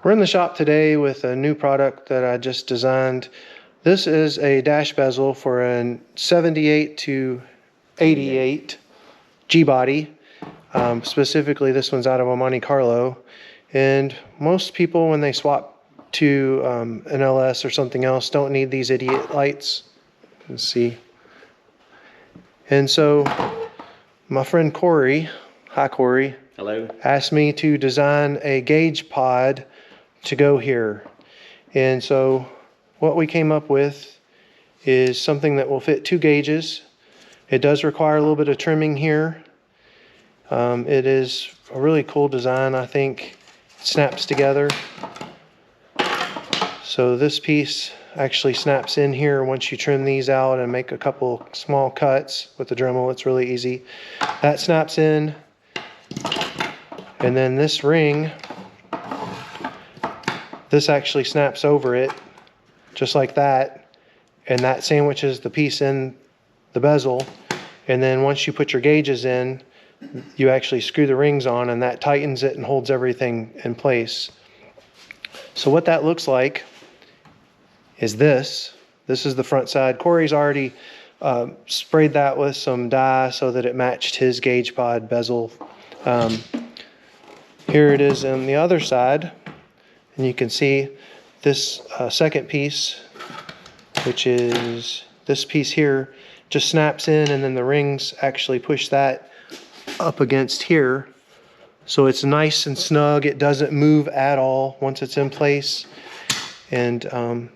We're in the shop today with a new product that I just designed. This is a dash bezel for a 78 to 88 Gbody. Specifically, this one's out of a Monte Carlo. And most people, when they swap to an LS or something else, don't need these idiot lights. Let's see. And so my friend Corey, hi Corey. Hello. Asked me to design a gauge pod to go here. And so what we came up with is something that will fit 2 gauges. It does require a little bit of trimming here. It is a really cool design. I think it snaps together. So this piece actually snaps in here once you trim these out and make a couple small cuts with the Dremel. It's really easy. That snaps in. And then this ring, this actually snaps over it just like that. And that sandwiches the piece in the bezel. And then once you put your gauges in, you actually screw the rings on, and that tightens it and holds everything in place. So what that looks like is this. This is the front side. Corey's already sprayed that with some dye so that it matched his gauge pod bezel. Here it is on the other side, and you can see this second piece, which is this piece here, just snaps in, and then the rings actually push that up against here. So it's nice and snug. It doesn't move at all once it's in place. And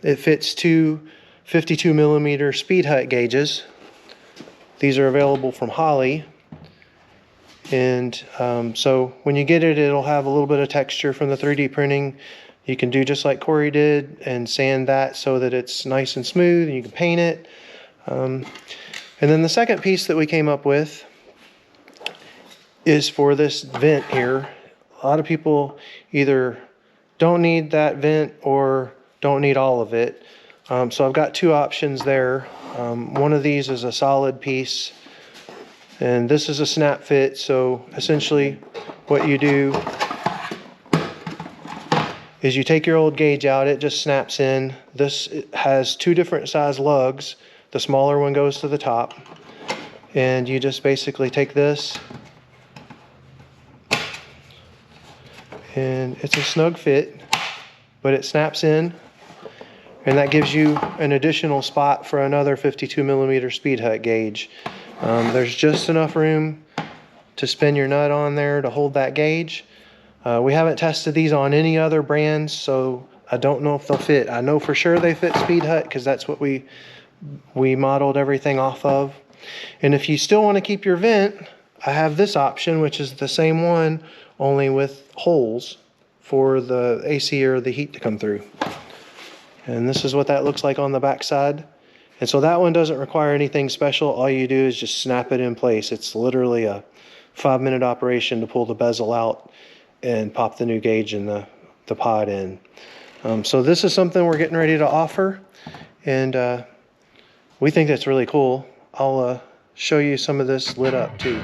it fits 2 52mm Speedhut gauges. These are available from Holley. And so when you get it, it'll have a little bit of texture from the 3D printing. You can do just like Corey did and sand that so that it's nice and smooth, and you can paint it. And then the second piece that we came up with is for this vent here. A lot of people either don't need that vent or don't need all of it. So I've got 2 options there. One of these is a solid piece, and this is a snap fit. So essentially what you do is you take your old gauge out, it just snaps in. This has 2 different size lugs. The smaller one goes to the top, and you just basically take this, and it's a snug fit, but it snaps in, and that gives you an additional spot for another 52mm Speedhut gauge. There's just enough room to spin your nut on there to hold that gauge. We haven't tested these on any other brands, so I don't know if they'll fit. I know for sure they fit Speedhut because that's what we modeled everything off of. And if you still want to keep your vent, I have this option, which is the same one, only with holes for the AC or the heat to come through. And this is what that looks like on the back side. And so that one doesn't require anything special. All you do is just snap it in place. It's literally a 5-minute operation to pull the bezel out and pop the new gauge in the pod in. So this is something we're getting ready to offer, and we think that's really cool. I'll show you some of this lit up too.